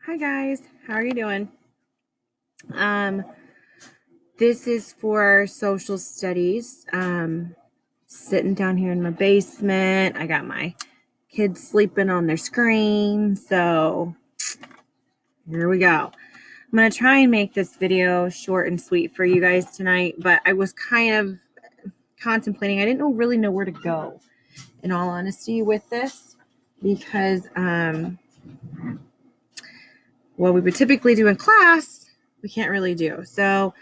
Hi guys, how are you doing? Um, this is for social studies. Sitting down here in my basement. I got my kids sleeping on their screen, so here we go. I'm gonna try and make this video short and sweet for you guys tonight, but I was kind of contemplating. I didn't really know where to go, in all honesty, with this because what we would typically do in class, we can't really do. So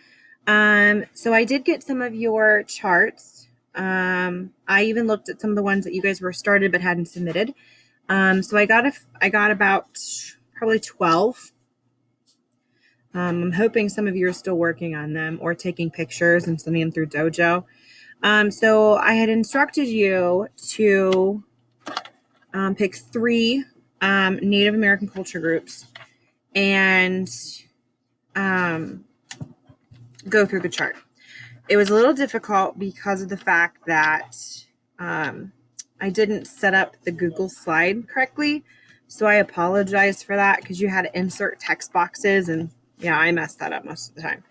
I did get some of your charts. I even looked at some of the ones that you guys were started but hadn't submitted. So I got about probably 12. I'm hoping some of you are still working on them or taking pictures and sending them through Dojo. So I had instructed you to pick 3 Native American culture groups and go through the chart. It was a little difficult because of the fact that I didn't set up the Google slide correctly. So I apologize for that because you had to insert text boxes, and yeah, I messed that up most of the time.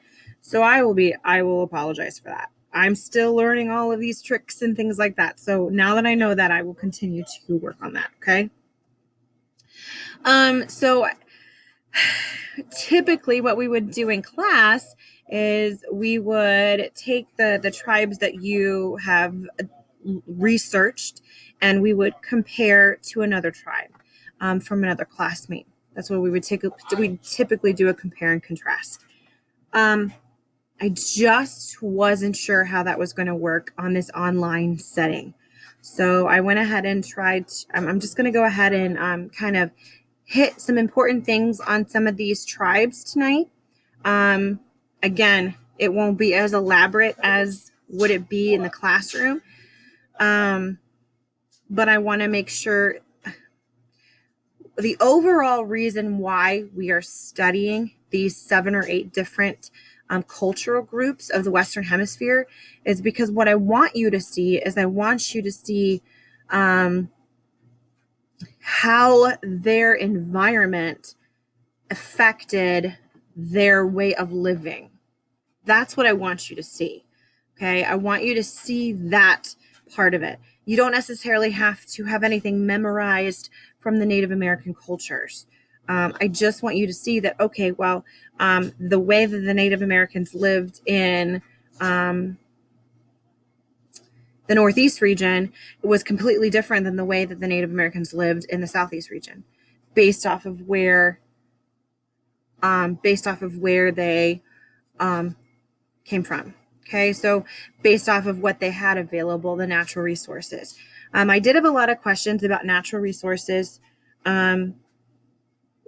So I will apologize for that. I'm still learning all of these tricks and things like that. So now that I know that, I will continue to work on that. Okay. So typically what we would do in class is we would take the tribes that you have researched and we would compare to another tribe from another classmate. That's what we would take. We typically do a compare and contrast. I just wasn't sure how that was going to work on this online setting. So I went ahead and tried. I'm just going to go ahead and kind of hit some important things on some of these tribes tonight. Again, it won't be as elaborate as would it be in the classroom. But I want to make sure the overall reason why we are studying these 7 or 8 different cultural groups of the Western Hemisphere is because what I want you to see is I want you to see how their environment affected their way of living. That's what I want you to see. Okay. I want you to see that part of it. You don't necessarily have to have anything memorized from the Native American cultures. I just want you to see that, okay, well, the way that the Native Americans lived in the Northeast region was completely different than the way that the Native Americans lived in the Southeast region, based off of where they came from. Okay, so based off of what they had available, the natural resources. I did have a lot of questions about natural resources.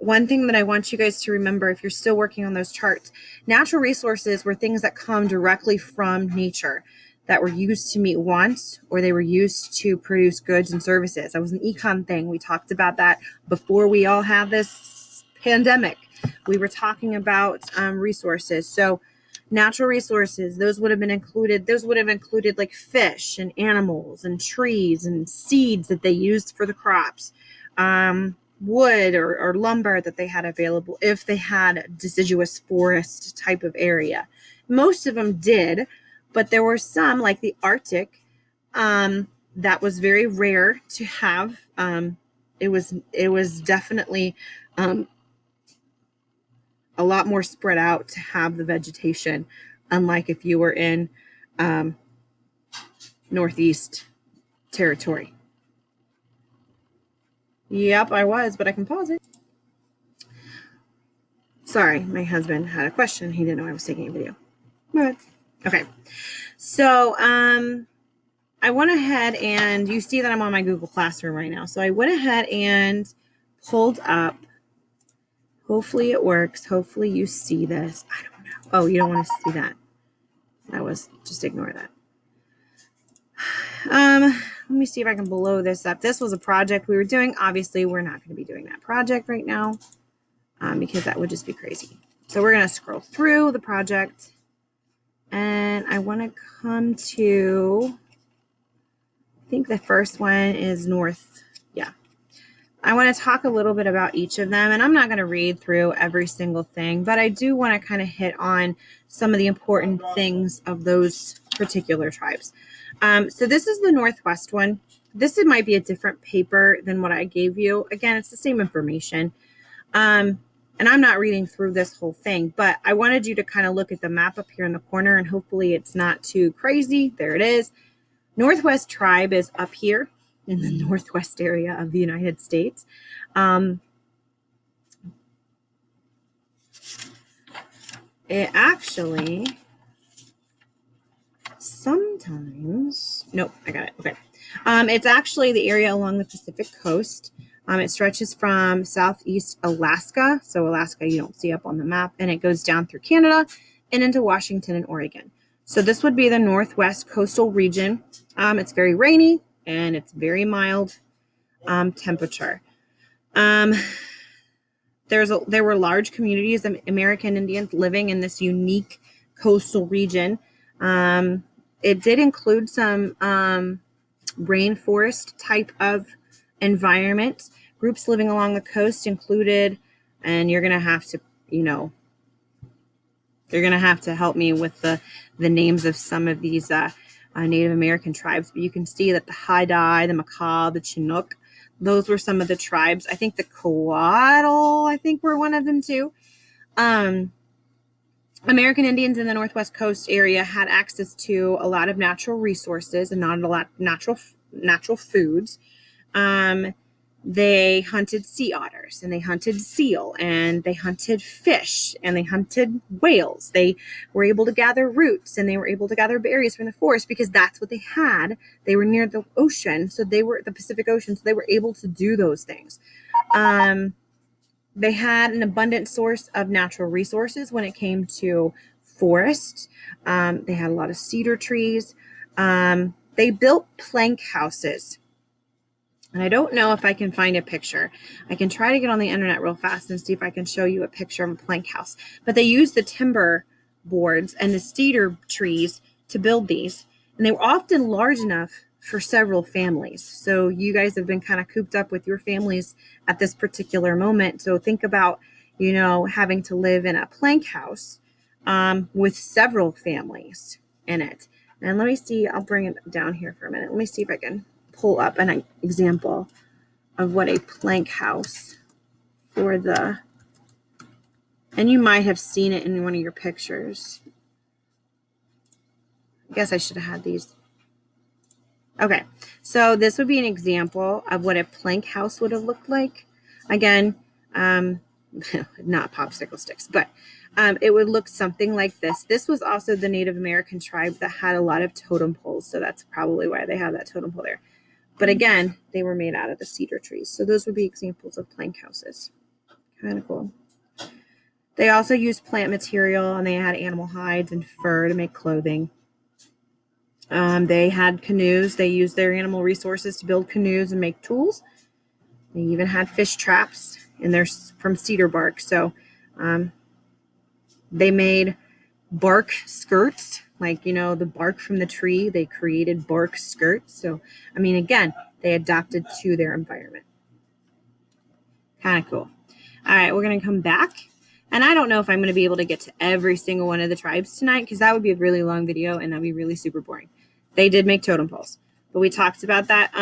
One thing that I want you guys to remember, if you're still working on those charts, natural resources were things that come directly from nature that were used to meet wants, or they were used to produce goods and services. That was an econ thing. We talked about that before we all had this pandemic. We were talking about resources. So natural resources, those would have included like fish and animals and trees and seeds that they used for the crops. Wood or lumber that they had available if they had deciduous forest type of area. Most of them did, but there were some, like the Arctic, that was very rare to have. It was definitely a lot more spread out to have the vegetation, unlike if you were in Northeast territory. Yep, I was, but I can pause it. Sorry, my husband had a question. He didn't know I was taking a video. But, okay. So, I went ahead and you see that I'm on my Google Classroom right now. So I went ahead and pulled up. Hopefully it works. Hopefully you see this. I don't know. Oh, you don't want to see that. Just ignore that. Let me see if I can blow this up. This was a project we were doing. Obviously, we're not going to be doing that project right now because that would just be crazy. So we're going to scroll through the project and I want to come to, I think the first one is north. Yeah. I want to talk a little bit about each of them, and I'm not going to read through every single thing, but I do want to kind of hit on some of the important things of those particular tribes. So this is the Northwest one. This might be a different paper than what I gave you. Again, it's the same information. And I'm not reading through this whole thing, but I wanted you to kind of look at the map up here in the corner, and hopefully it's not too crazy. There it is. Northwest tribe is up here in the Northwest area of the United States. It actually sometimes, nope, I got it. Okay. It's actually the area along the Pacific coast. It stretches from southeast Alaska. So Alaska, you don't see up on the map, and it goes down through Canada and into Washington and Oregon. So this would be the Northwest coastal region. It's very rainy and it's very mild temperature. There were large communities of American Indians living in this unique coastal region. It did include some rainforest type of environment. Groups living along the coast included, and you're going to have to, you're going to have to help me with the names of some of these Native American tribes. But you can see that the Haida, the Makah, the Chinook, those were some of the tribes. I think the Coatl, I think were one of them too. American Indians in the Northwest Coast area had access to a lot of natural resources and not a lot natural foods. They hunted sea otters, and they hunted seal, and they hunted fish, and they hunted whales. They were able to gather roots, and they were able to gather berries from the forest because that's what they had. They were near the ocean, so they were the Pacific Ocean, so they were able to do those things. They had an abundant source of natural resources when it came to forests. They had a lot of cedar trees. They built plank houses. And I don't know if I can find a picture. I can try to get on the internet real fast and see if I can show you a picture of a plank house. But they used the timber boards and the cedar trees to build these. And they were often large enough for several families. So you guys have been kind of cooped up with your families at this particular moment. So think about, having to live in a plank house with several families in it. And let me see, I'll bring it down here for a minute. Let me see if I can pull up an example of what a plank house and you might have seen it in one of your pictures. I guess I should have had these. Okay, so this would be an example of what a plank house would have looked like. Again, not popsicle sticks, but it would look something like this. This was also the Native American tribe that had a lot of totem poles, so that's probably why they have that totem pole there. But again, they were made out of the cedar trees. So those would be examples of plank houses. Kind of cool. They also used plant material, and they had animal hides and fur to make clothing. They had canoes. They used their animal resources to build canoes and make tools. They even had fish traps from cedar bark. So they made bark skirts, like, the bark from the tree. They created bark skirts. So, again, they adapted to their environment. Kind of cool. All right, we're going to come back. And I don't know if I'm going to be able to get to every single one of the tribes tonight, because that would be a really long video and that'd be really super boring. They did make totem poles, but we talked about that.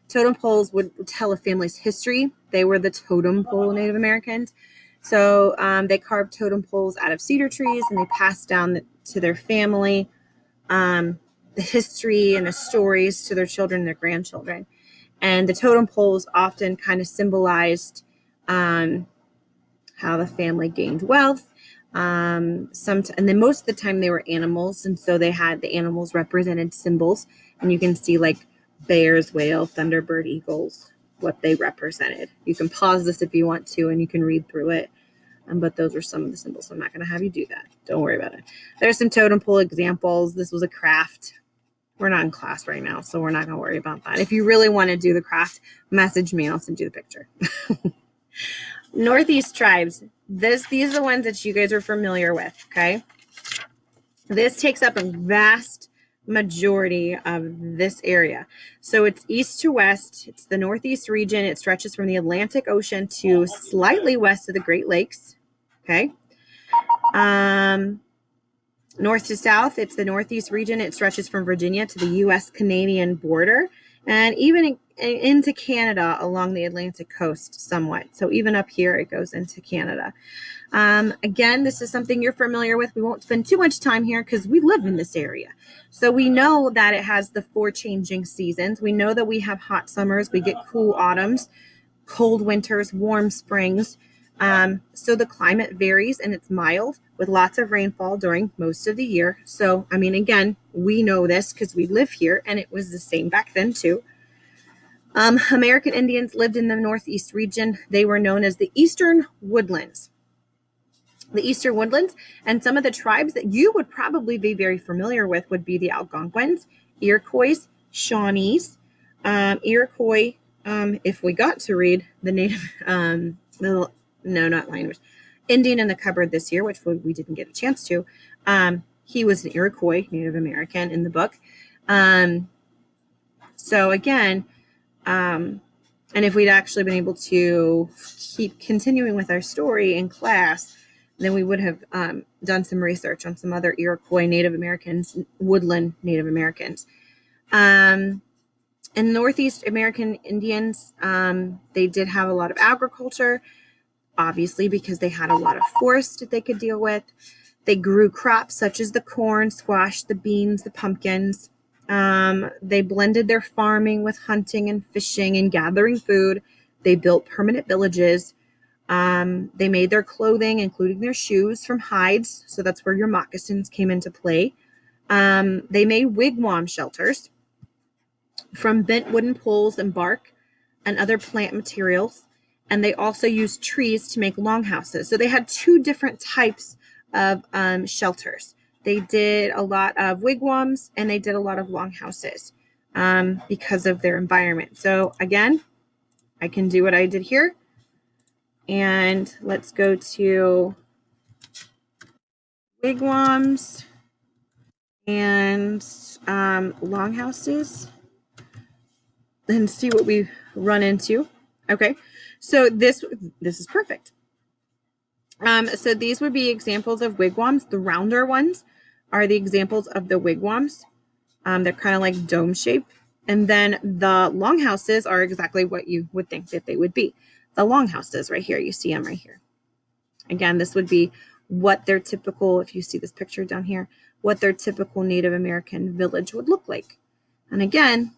Totem poles would tell a family's history. They were the totem pole Native Americans. So they carved totem poles out of cedar trees, and they passed down to their family the history and the stories to their children and their grandchildren. And the totem poles often kind of symbolized how the family gained wealth. And then most of the time they were animals, and so they had the animals represented symbols, and you can see like bears, whale, thunderbird, eagles, what they represented. You can pause this if you want to, and you can read through it. But those are some of the symbols. So I'm not going to have you do that. Don't worry about it. There's some totem pole examples. This was a craft. We're not in class right now, so we're not going to worry about that. If you really want to do the craft, message me. I'll send you the picture. Northeast tribes. These are the ones that you guys are familiar with, okay? This takes up a vast majority of this area. So it's east to west. It's the Northeast region. It stretches from the Atlantic Ocean to slightly west of the Great Lakes. Okay. North to south, it's the Northeast region. It stretches from Virginia to the U.S.-Canadian border and even into Canada along the Atlantic coast somewhat. So even up here, it goes into Canada. Again, this is something you're familiar with. We won't spend too much time here because we live in this area. So we know that it has the 4 changing seasons. We know that we have hot summers. We get cool autumns, cold winters, warm springs. So the climate varies and it's mild with lots of rainfall during most of the year. So, I mean, again, we know this because we live here and it was the same back then too. American Indians lived in the Northeast region. They were known as the Eastern Woodlands. The Eastern Woodlands, and some of the tribes that you would probably be very familiar with would be the Algonquins, Iroquois, Shawnees, Iroquois. If we got to read the native, no, not language, Indian in the cupboard this year, which we didn't get a chance to. He was an Iroquois Native American in the book. So again, and if we'd actually been able to keep continuing with our story in class, then we would have done some research on some other Iroquois Native Americans, woodland Native Americans. And Northeast American Indians, they did have a lot of agriculture, obviously, because they had a lot of forest that they could deal with. They grew crops such as the corn, squash, the beans, the pumpkins. They blended their farming with hunting and fishing and gathering food. They built permanent villages. They made their clothing, including their shoes, from hides. So that's where your moccasins came into play. They made wigwam shelters from bent wooden poles and bark and other plant materials. And they also used trees to make longhouses. So they had 2 different types of shelters. They did a lot of wigwams and they did a lot of longhouses because of their environment. So again, I can do what I did here. And let's go to wigwams and longhouses and see what we run into. Okay, so this is perfect. So these would be examples of wigwams. The rounder ones are the examples of the wigwams. They're kind of like dome shape. And then the longhouses are exactly what you would think that they would be. The longhouses right here, you see them right here. Again, this would be what their typical, if you see this picture down here, what their typical Native American village would look like. And again,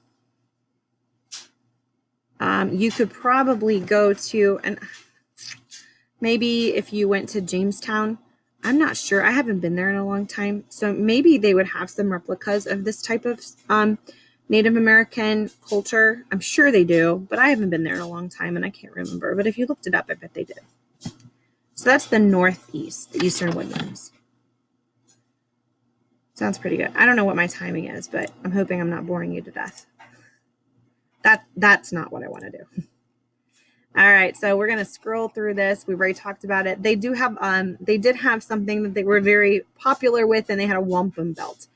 you could probably go to, and maybe if you went to Jamestown, I'm not sure. I haven't been there in a long time. So maybe they would have some replicas of this type of Native American culture. I'm sure they do, but I haven't been there in a long time and I can't remember. But if you looked it up, I bet they did. So that's the Northeast, the Eastern Woodlands. Sounds pretty good. I don't know what my timing is, but I'm hoping I'm not boring you to death. That's not what I want to do. All right, so we're going to scroll through this. We've already talked about it. They did have something that they were very popular with, and they had a wampum belt.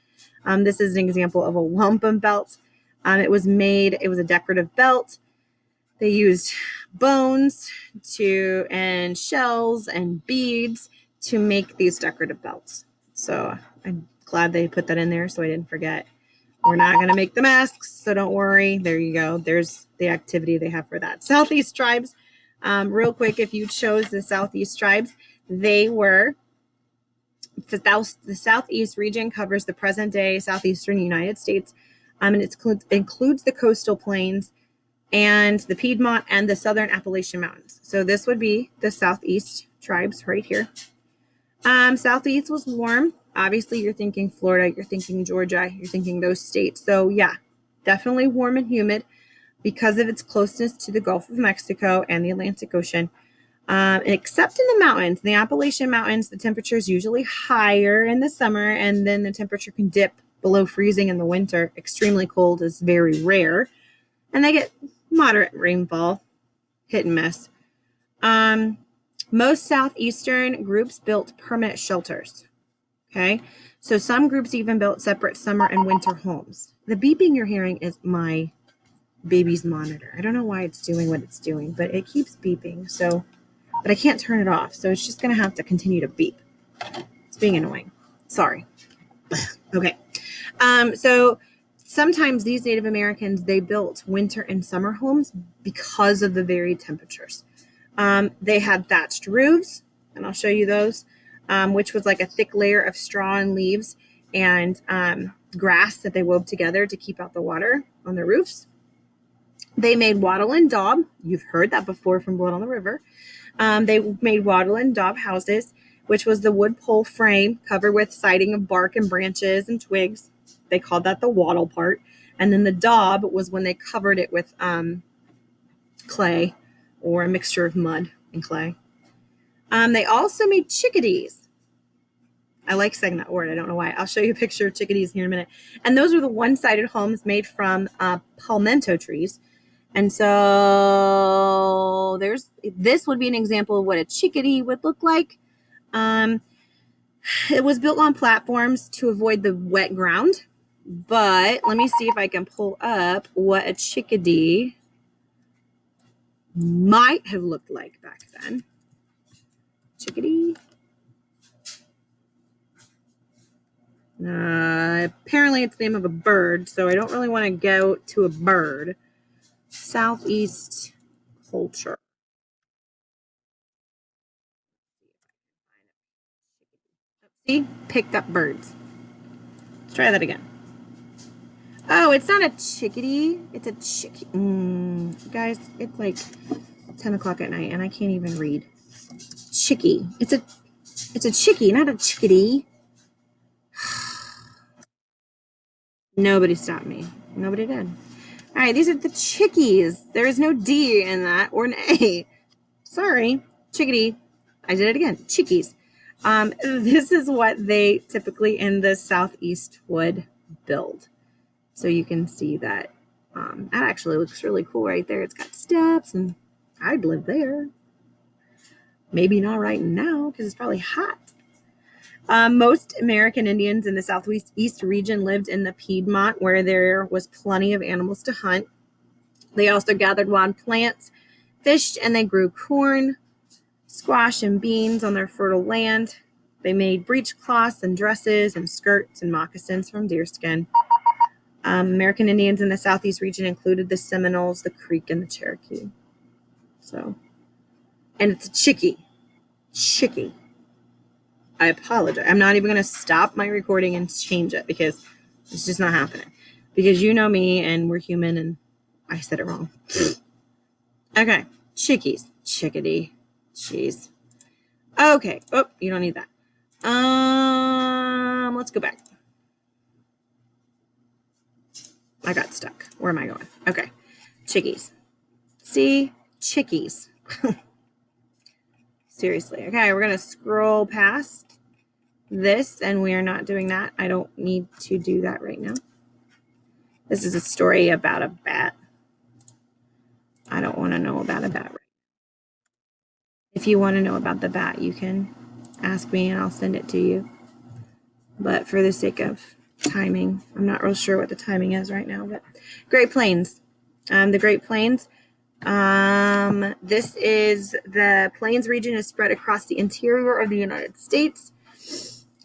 This is an example of a wampum belt. It was a decorative belt. They used bones and shells and beads to make these decorative belts. So I'm glad they put that in there so I didn't forget. We're not going to make the masks, so don't worry. There you go. There's the activity they have for that. Southeast tribes, real quick, if you chose the Southeast tribes, they were, the Southeast region covers the present-day southeastern United States, and it includes the coastal plains and the Piedmont and the southern Appalachian Mountains. So this would be the Southeast tribes right here. Southeast was warm. Obviously, you're thinking Florida, you're thinking Georgia, you're thinking those states. So yeah, definitely warm and humid because of its closeness to the Gulf of Mexico and the Atlantic Ocean. Except in the mountains, the Appalachian Mountains, the temperature is usually higher in the summer, and then the temperature can dip below freezing in the winter. Extremely cold is very rare, and they get moderate rainfall, hit and miss. Most southeastern groups built permanent shelters. Okay, so some groups even built separate summer and winter homes. The beeping you're hearing is my baby's monitor. I don't know why it's doing what it's doing, but it keeps beeping. So, but I can't turn it off. So it's just going to have to continue to beep. It's being annoying. Sorry. Okay. So sometimes these Native Americans, they built winter and summer homes because of the varied temperatures. They had thatched roofs, and I'll show you those, which was like a thick layer of straw and leaves and grass that they wove together to keep out the water on their roofs. They made wattle and daub. You've heard that before from Blood on the River. They made wattle and daub houses, which was the wood pole frame covered with siding of bark and branches and twigs. They called that the wattle part. And then the daub was when they covered it with clay or a mixture of mud and clay. They also made chickadees. I like saying that word. I don't know why. I'll show you a picture of chickadees here in a minute. And those were the one-sided homes made from palmetto trees. And so this would be an example of what a chickadee would look like. It was built on platforms to avoid the wet ground. But let me see if I can pull up what a chickadee might have looked like back then. Chickadee. Apparently it's the name of a bird, so I don't really want to go to a bird. Southeast culture. See? Picked up birds. Let's try that again. Oh, it's not a chickadee. It's a guys, it's like 10 o'clock at night and I can't even read. Chickie. It's a chickie, not a chickadee. Nobody stopped me. Nobody did. All right, these are the chickies. There is no D in that or an A. Sorry, chickadee. I did it again. Chickies. This is what they typically in the Southeast would build. So you can see that that actually looks really cool right there. It's got steps and I'd live there. Maybe not right now because it's probably hot. Most American Indians in the Southeast region lived in the Piedmont where there was plenty of animals to hunt. They also gathered wild plants, fished, and they grew corn, squash, and beans on their fertile land. They made breechcloths and dresses and skirts and moccasins from deerskin. American Indians in the Southeast region included the Seminoles, the Creek, and the Cherokee. So, and it's a chickie. Chickie. I apologize. I'm not even going to stop my recording and change it because it's just not happening. Because you know me and we're human and I said it wrong. Okay. Chickies. Chickadee. Jeez. Okay. Oh, you don't need that. Let's go back. I got stuck. Where am I going? Okay. Chickies. See? Chickies. Seriously. Okay, we're going to scroll past this, and we are not doing that. I don't need to do that right now. This is a story about a bat. I don't want to know about a bat right now. If you want to know about the bat, you can ask me and I'll send it to you. But for the sake of timing, I'm not real sure what the timing is right now, but Great Plains. The Great Plains. This is the Plains region is spread across the interior of the United States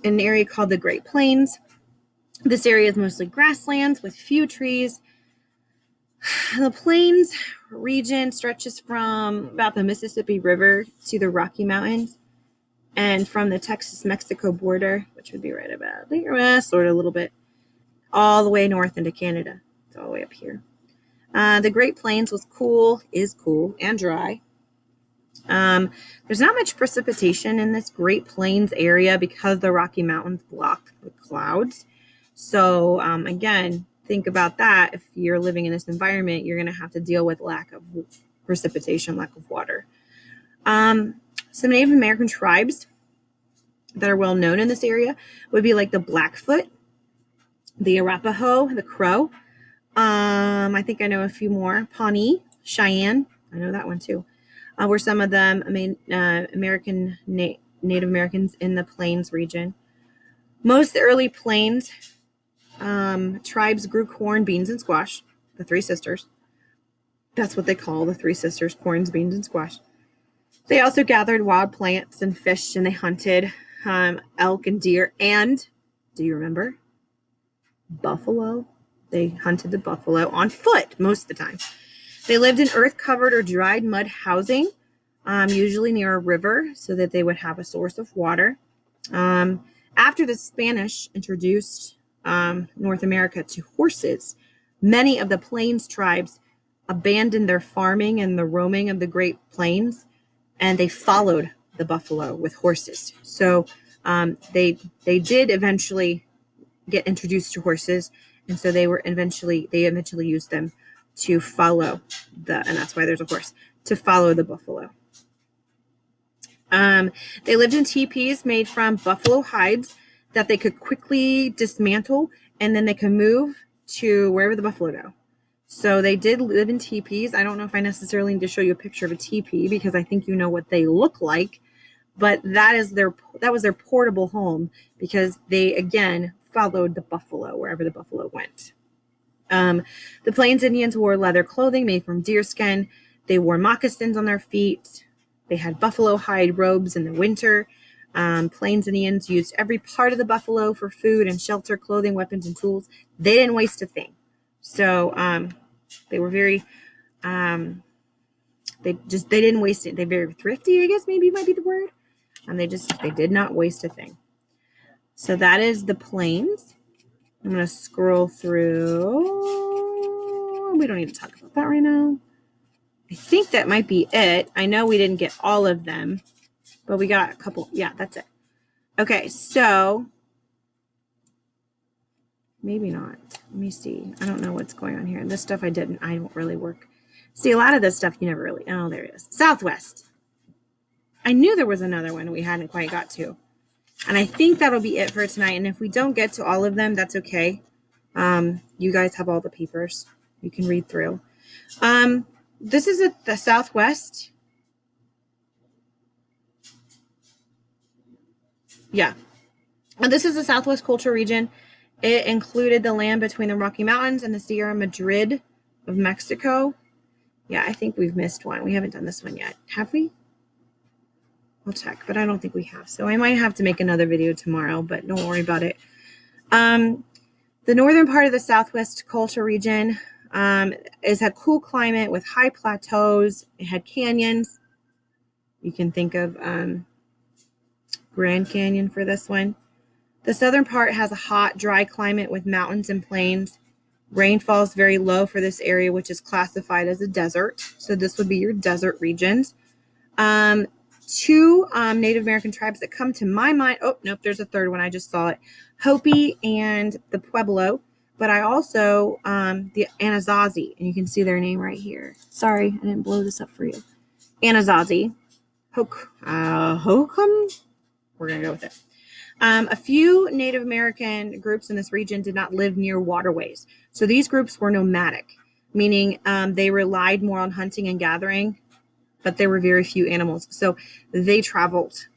in an area called the Great Plains. This area is mostly grasslands with few trees. The Plains region stretches from about the Mississippi River to the Rocky Mountains and from the Texas-Mexico border, which would be right about there, sort of a little bit, all the way north into Canada. It's all the way up here. The Great Plains is cool and dry. There's not much precipitation in this Great Plains area because the Rocky Mountains block the clouds. So again, think about that. If you're living in this environment, you're going to have to deal with lack of precipitation, lack of water. Some Native American tribes that are well known in this area would be like the Blackfoot, the Arapaho, the Crow. I think I know a few more. Pawnee, Cheyenne, I know that one too. Were some of them Native Americans in the Plains region. Most of the early plains tribes grew corn, beans, and squash, the three sisters. That's what they call the three sisters, corns, beans, and squash. They also gathered wild plants and fished, and they hunted elk and deer. And, do you remember? Buffalo. They hunted the buffalo on foot most of the time. They lived in earth-covered or dried mud housing, usually near a river, so that they would have a source of water. After the Spanish introduced North America to horses, many of the plains tribes abandoned their farming and the roaming of the Great Plains, and they followed the buffalo with horses. So they did eventually get introduced to horses, and so they eventually used them to follow and that's why there's a horse, to follow the buffalo. They lived in teepees made from buffalo hides that they could quickly dismantle, and then they could move to wherever the buffalo go. So they did live in teepees. I don't know if I necessarily need to show you a picture of a teepee because I think you know what they look like, but that was their portable home because they, again, followed the buffalo wherever the buffalo went. The Plains Indians wore leather clothing made from deerskin. They wore moccasins on their feet. They had buffalo hide robes in the winter. Plains Indians used every part of the buffalo for food and shelter, clothing, weapons, and tools. They didn't waste a thing. So they were very, they didn't waste it. They're very thrifty, I guess maybe might be the word. And they did not waste a thing. So that is the Plains. I'm going to scroll through. We don't need to talk about that right now. I think that might be it. I know we didn't get all of them, but we got a couple. Yeah, that's it. Okay, so maybe not. Let me see. I don't know what's going on here. This stuff I don't really work. See, a lot of this stuff you never really. Oh, there it is. Southwest. I knew there was another one we hadn't quite got to. And I think that'll be it for tonight. And if we don't get to all of them, that's okay. You guys have all the papers. You can read through. This is the Southwest. Yeah. And this is the Southwest culture region. It included the land between the Rocky Mountains and the Sierra Madre of Mexico. Yeah, I think we've missed one. We haven't done this one yet. Have we? I'll check, but I don't think we have. So I might have to make another video tomorrow, but don't worry about it. The northern part of the Southwest culture region is a cool climate with high plateaus. It had canyons. You can think of Grand Canyon for this one. The southern part has a hot, dry climate with mountains and plains. Rainfall is very low for this area, which is classified as a desert. So this would be your desert regions. Two Native American tribes that come to my mind. Oh, nope, there's a third one. I just saw it. Hopi and the Pueblo. But I also, the Anasazi, and you can see their name right here. Sorry, I didn't blow this up for you. Anasazi. Hokum? We're going to go with it. A few Native American groups in this region did not live near waterways. So these groups were nomadic, meaning they relied more on hunting and gathering, but there were very few animals. So they traveled,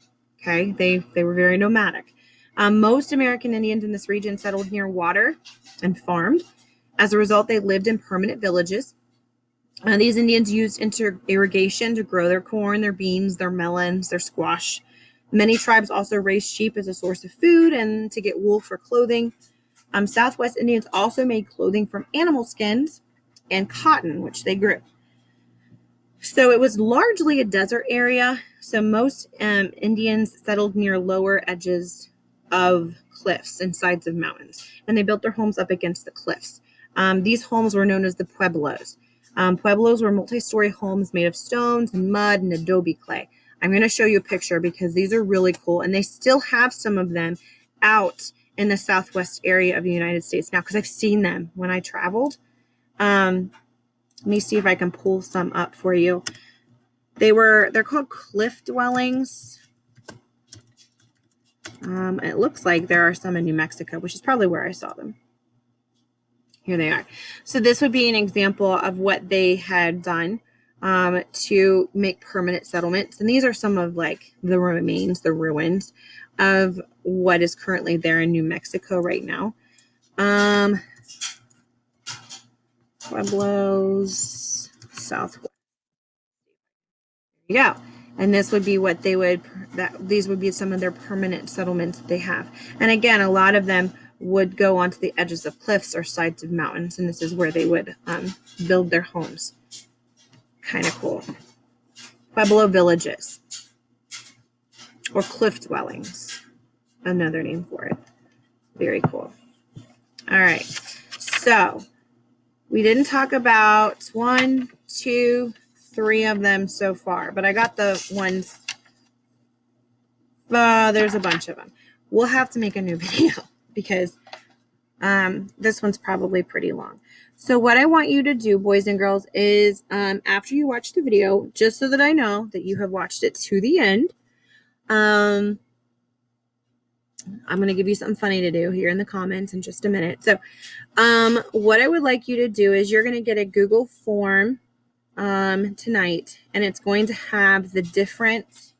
okay? They were very nomadic. Most American Indians in this region settled near water and farmed. As a result, they lived in permanent villages. These Indians used irrigation to grow their corn, their beans, their melons, their squash. Many tribes also raised sheep as a source of food and to get wool for clothing. Southwest Indians also made clothing from animal skins and cotton, which they grew. So it was largely a desert area. So most Indians settled near lower edges of cliffs and sides of mountains, and they built their homes up against the cliffs. These homes were known as the pueblos. Pueblos were multi-story homes made of stones and mud and adobe clay. I'm going to show you a picture because these are really cool, and they still have some of them out in the southwest area of the United States now because I've seen them when I traveled. Let me see if I can pull some up for you. They're called cliff dwellings. It looks like there are some in New Mexico, which is probably where I saw them. Here they are. So this would be an example of what they had done. to make permanent settlements. And these are some of like the remains, the ruins of what is currently there in New Mexico right now. Pueblos, Southwest. There you go. And this would be what they would, these would be some of their permanent settlements that they have. And again, a lot of them would go onto the edges of cliffs or sides of mountains. And this is where they would build their homes. Kind of cool. Pueblo villages or cliff dwellings, another name for it. Very cool. All right. So we didn't talk about 1, 2, 3 of them so far, but I got the ones. There's a bunch of them. We'll have to make a new video because this one's probably pretty long. So what I want you to do, boys and girls, is after you watch the video, just so that I know that you have watched it to the end, I'm going to give you something funny to do here in the comments in just a minute. So what I would like you to do is you're going to get a Google form tonight, and it's going to have the different,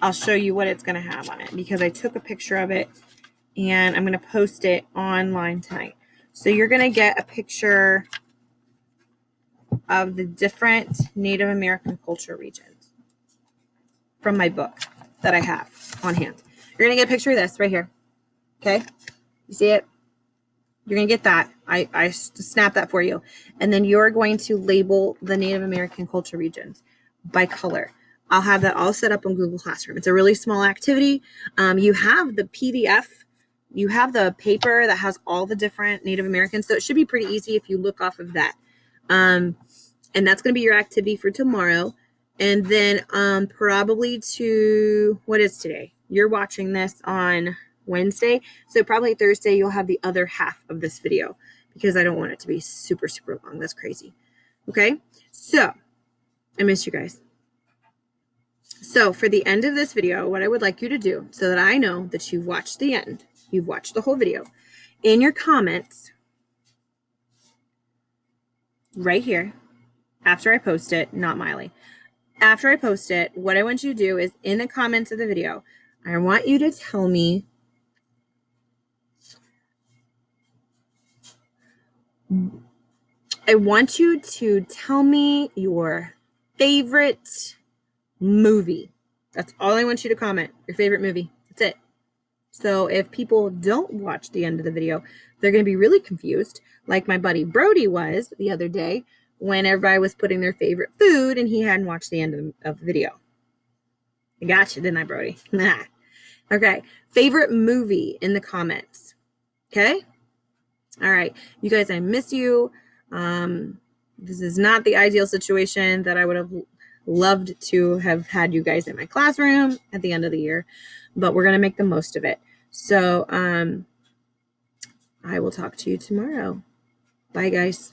I'll show you what it's going to have on it because I took a picture of it and I'm going to post it online tonight. So you're going to get a picture of the different Native American culture regions from my book that I have on hand. You're going to get a picture of this right here. Okay? You see it? You're going to get that. I snapped that for you. And then you're going to label the Native American culture regions by color. I'll have that all set up on Google Classroom. It's a really small activity. You have the PDF. You have the paper that has all the different Native Americans. So it should be pretty easy if you look off of that. And that's going to be your activity for tomorrow. And then probably what is today? You're watching this on Wednesday. So probably Thursday, you'll have the other half of this video because I don't want it to be super, super long. That's crazy. Okay. So I miss you guys. So for the end of this video, what I would like you to do so that I know that you've watched the end, you've watched the whole video, in your comments right here, after I post it, not Miley, after I post it, what I want you to do is in the comments of the video, I want you to tell me your favorite movie. That's all I want you to comment. Your favorite movie. That's it. So if people don't watch the end of the video, they're going to be really confused, like my buddy Brody was the other day when everybody was putting their favorite food and he hadn't watched the end of the video. I got you, didn't I, Brody? Okay. Favorite movie in the comments. Okay? All right. You guys, I miss you. This is not the ideal situation that I would have loved to have had you guys in my classroom at the end of the year, but we're going to make the most of it. So I will talk to you tomorrow. Bye, guys.